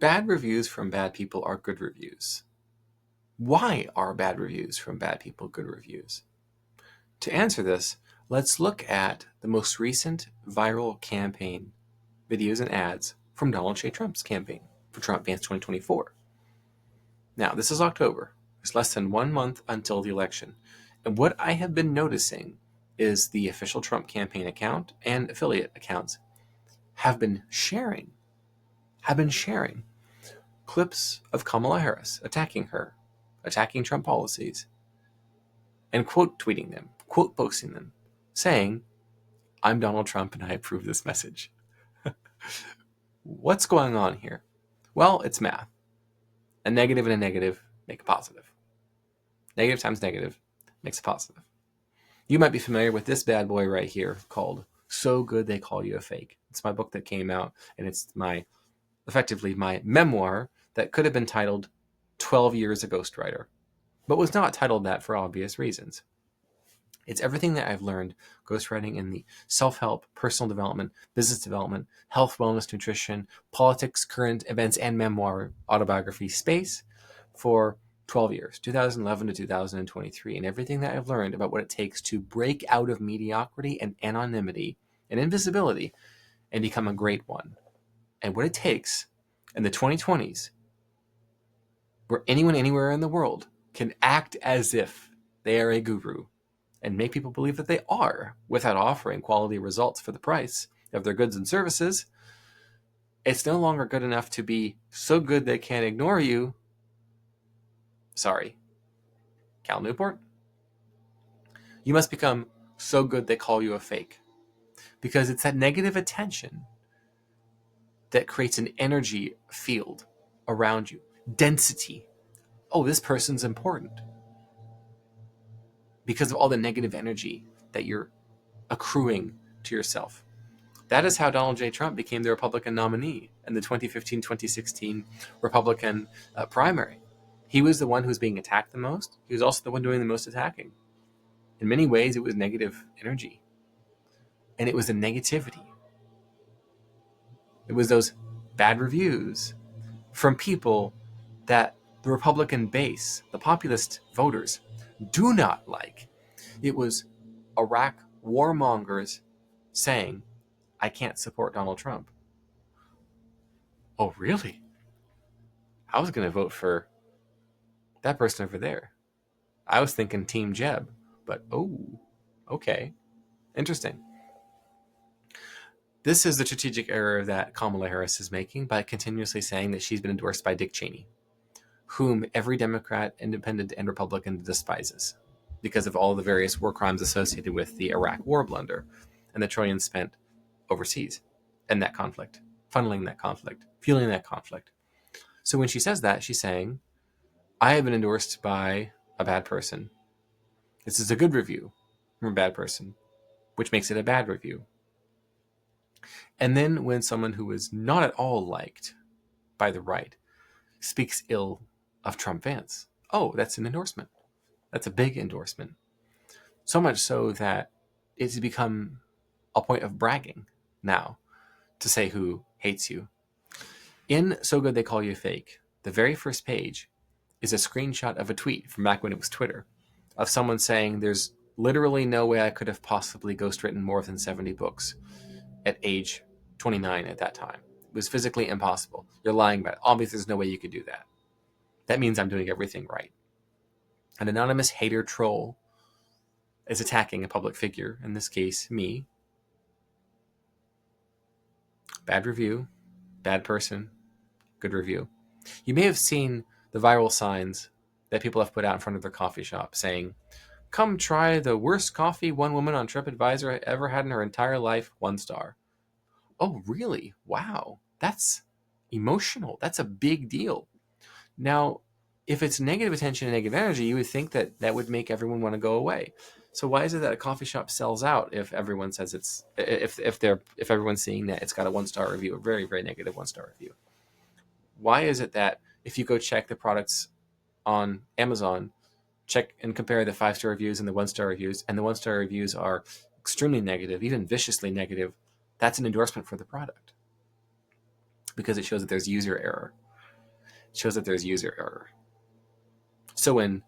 bad reviews from bad people are good reviews. Why are bad reviews from bad people good reviews? To answer this, let's look at the most recent viral campaign videos and ads from Donald J. Trump's campaign for Trump Advance 2024. Now, this is October. There's less than 1 month until the election. And what I have been noticing is the official Trump campaign account and affiliate accounts have been sharing clips of Kamala Harris attacking her, attacking Trump policies, and quote tweeting them, quote posting them, saying, "I'm Donald Trump and I approve this message." What's going on here? Well, it's math. A negative and a negative make a positive. Negative times negative makes a positive. You might be familiar with this bad boy right here called So Good They Call You a Fake. It's my book that came out, and it's effectively my memoir that could have been titled 12 Years a Ghostwriter, but was not titled that for obvious reasons. It's everything that I've learned ghostwriting in the self-help, personal development, business development, health, wellness, nutrition, politics, current events, and memoir autobiography space for 12 years, 2011 to 2023, and everything that I've learned about what it takes to break out of mediocrity and anonymity and invisibility and become a great one. And what it takes in the 2020s, where anyone anywhere in the world can act as if they are a guru and make people believe that they are without offering quality results for the price of their goods and services. It's no longer good enough to be so good they can't ignore you. Sorry, Cal Newport. You must become so good they call you a fake. Because it's that negative attention that creates an energy field around you. Density. Oh, this person's important. Because of all the negative energy that you're accruing to yourself. That is how Donald J. Trump became the Republican nominee in the 2015-2016 Republican primary. He was the one who was being attacked the most. He was also the one doing the most attacking. In many ways, it was negative energy. And it was the negativity. It was those bad reviews from people that the Republican base, the populist voters, do not like. It was Iraq warmongers saying, "I can't support Donald Trump." Oh, really? I was going to vote for that person over there. I was thinking Team Jeb, but okay. Interesting. This is the strategic error that Kamala Harris is making by continuously saying that she's been endorsed by Dick Cheney, whom every Democrat, Independent, and Republican despises because of all the various war crimes associated with the Iraq war blunder and the trillions spent overseas in that conflict, funneling that conflict, fueling that conflict. So when she says that, she's saying, I have been endorsed by a bad person. This is a good review from a bad person, which makes it a bad review. And then when someone who is not at all liked by the right speaks ill of Trump Vance, oh, that's an endorsement. That's a big endorsement. So much so that it's become a point of bragging now to say who hates you. In So Good They Call You Fake, the very first page is a screenshot of a tweet from back when it was Twitter of someone saying there's literally no way I could have possibly ghostwritten more than 70 books at age 29 at that time. It was physically impossible. You're lying about it. Obviously, there's no way you could do that. That means I'm doing everything right. An anonymous hater troll is attacking a public figure, in this case, me. Bad review, bad person, good review. You may have seen the viral signs that people have put out in front of their coffee shop saying, "Come try the worst coffee one woman on TripAdvisor ever had in her entire life, 1 star." Oh, really? Wow. That's emotional. That's a big deal. Now, if it's negative attention and negative energy, you would think that that would make everyone want to go away. So why is it that a coffee shop sells out if everyone says it's if everyone's seeing that it's got a 1-star review, a very, very negative 1-star review? Why is it that if you go check the products on Amazon, check and compare the 5-star reviews and the 1-star reviews, and the 1-star reviews are extremely negative, even viciously negative, that's an endorsement for the product because it shows that there's user error. It shows that there's user error. So when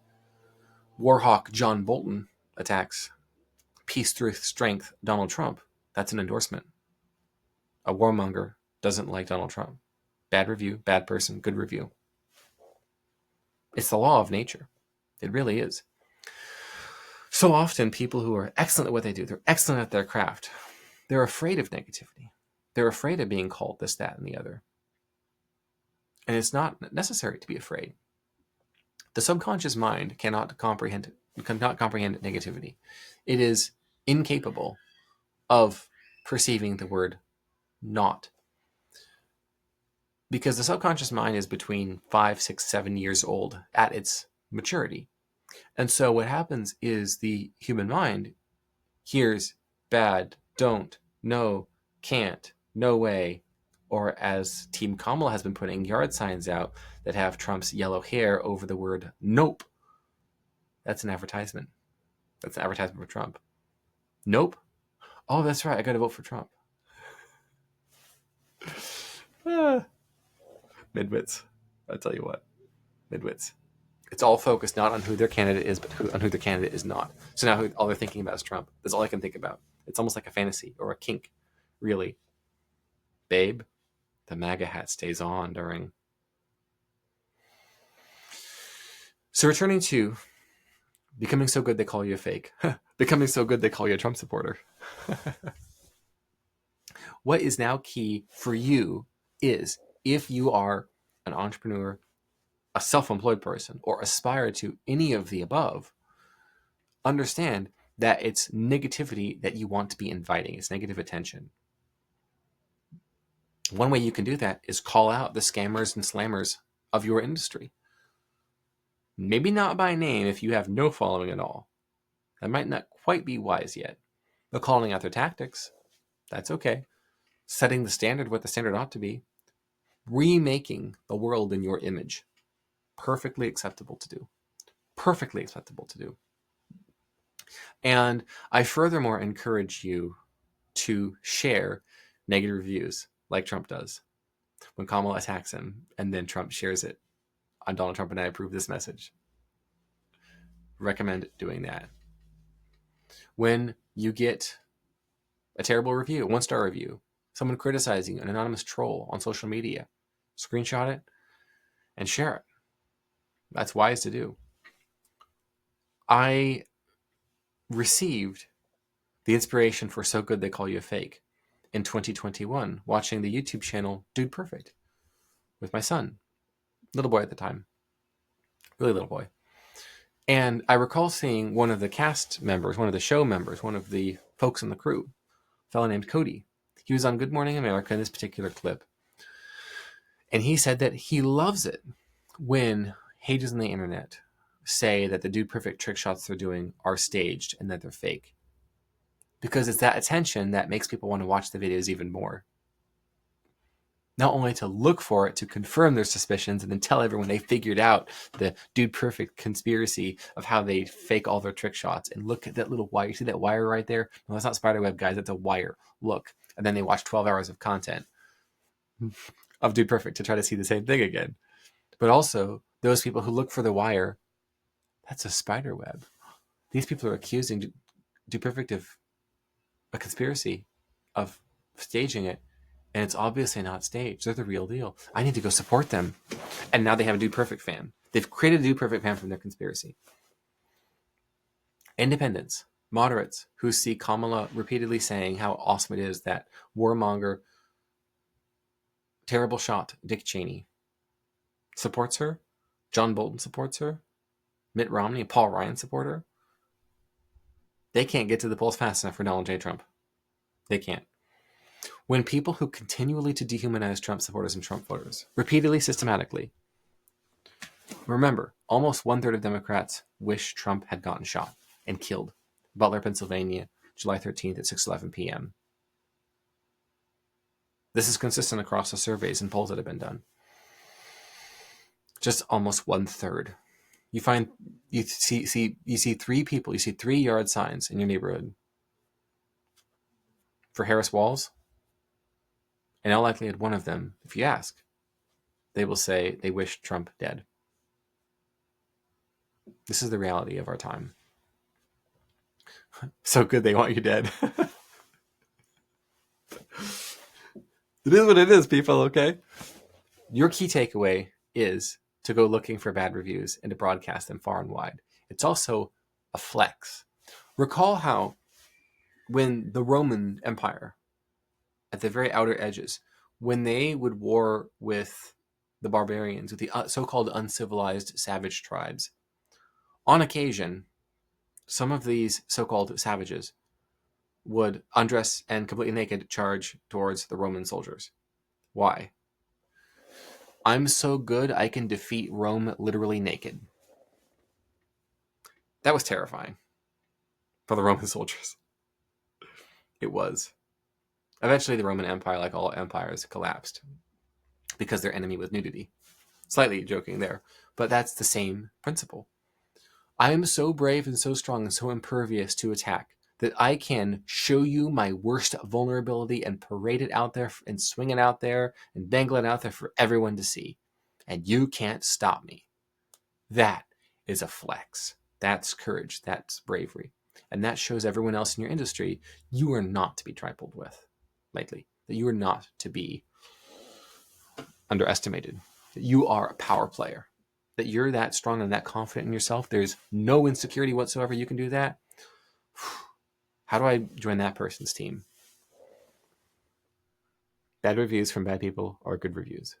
Warhawk John Bolton attacks peace through strength Donald Trump, that's an endorsement. A warmonger doesn't like Donald Trump. Bad review, bad person, good review. It's the law of nature. It really is. So often people who are excellent at what they do, they're excellent at their craft, they're afraid of negativity. They're afraid of being called this, that, and the other. And it's not necessary to be afraid. The subconscious mind cannot comprehend negativity. It is incapable of perceiving the word not. Because the subconscious mind is between 5, 6, 7 years old at its maturity. And so what happens is the human mind hears bad, don't, no, can't, no way, or as Team Kamala has been putting yard signs out that have Trump's yellow hair over the word nope. That's an advertisement. That's an advertisement for Trump. Nope. Oh, that's right. I got to vote for Trump. Midwits. I'll tell you what. Midwits. It's all focused not on who their candidate is, but on who their candidate is not. So now all they're thinking about is Trump. That's all I can think about. It's almost like a fantasy or a kink, really. Babe, the MAGA hat stays on during. So returning to becoming so good they call you a fake. Becoming so good they call you a Trump supporter. What is now key for you is, if you are an entrepreneur, a self-employed person, or aspire to any of the above, understand that it's negativity that you want to be inviting. It's negative attention. One way you can do that is call out the scammers and slammers of your industry. Maybe not by name if you have no following at all. That might not quite be wise yet. But calling out their tactics, that's okay. Setting the standard what the standard ought to be. Remaking the world in your image. Perfectly acceptable to do. Perfectly acceptable to do. And I furthermore encourage you to share negative reviews like Trump does. When Kamala attacks him and then Trump shares it on Donald Trump and I approve this message. Recommend doing that. When you get a terrible review, a 1-star review, someone criticizing an anonymous troll on social media, screenshot it and share it. That's wise to do. I received the inspiration for So Good They Call You a Fake in 2021, watching the YouTube channel Dude Perfect with my son, little boy at the time, really little boy. And I recall seeing one of the cast members, one of the show members, one of the folks in the crew, a fellow named Cody. He was on Good Morning America in this particular clip. And he said that he loves it when haters on the internet say that the Dude Perfect trick shots they're doing are staged and that they're fake. Because it's that attention that makes people want to watch the videos even more. Not only to look for it, to confirm their suspicions, and then tell everyone they figured out the Dude Perfect conspiracy of how they fake all their trick shots. And look at that little wire. You see that wire right there? No, that's not spiderweb, guys. That's a wire. Look. And then they watch 12 hours of content of Dude Perfect to try to see the same thing again. But also, those people who look for the wire, that's a spiderweb. These people are accusing Dude Perfect of a conspiracy, of staging it. And it's obviously not staged. They're the real deal. I need to go support them. And now they have a Dude Perfect fan. They've created a Dude Perfect fan from their conspiracy. Independents, moderates, who see Kamala repeatedly saying how awesome it is that warmonger, terrible shot, Dick Cheney, supports her. John Bolton supports her. Mitt Romney and Paul Ryan support her. They can't get to the polls fast enough for Donald J. Trump. They can't. When people who continually to dehumanize Trump supporters and Trump voters, repeatedly, systematically, remember, almost 1/3 of Democrats wish Trump had gotten shot and killed. Butler, Pennsylvania, July 13th at 6:11 p.m. This is consistent across the surveys and polls that have been done. Just almost 1/3. You see 3 people, you see 3 yard signs in your neighborhood for Harris Walls. And I'll likely add one of them, if you ask, they will say they wish Trump dead. This is the reality of our time. So good they want you dead. It is what it is, people, okay? Your key takeaway is to go looking for bad reviews and to broadcast them far and wide. It's also a flex. Recall how when the Roman Empire, at the very outer edges, when they would war with the barbarians, with the so-called uncivilized savage tribes, on occasion, some of these so-called savages would undress and completely naked charge towards the Roman soldiers. Why? I'm so good I can defeat Rome literally naked. That was terrifying for the Roman soldiers. It was. Eventually, the Roman Empire, like all empires, collapsed because their enemy was nudity. Slightly joking there, but that's the same principle. I am so brave and so strong and so impervious to attack that I can show you my worst vulnerability and parade it out there and swing it out there and dangle it out there for everyone to see. And you can't stop me. That is a flex. That's courage. That's bravery. And that shows everyone else in your industry you are not to be trifled with lightly, that you are not to be underestimated, that you are a power player, that you're that strong and that confident in yourself. There's no insecurity whatsoever. You can do that. How do I join that person's team? Bad reviews from bad people are good reviews.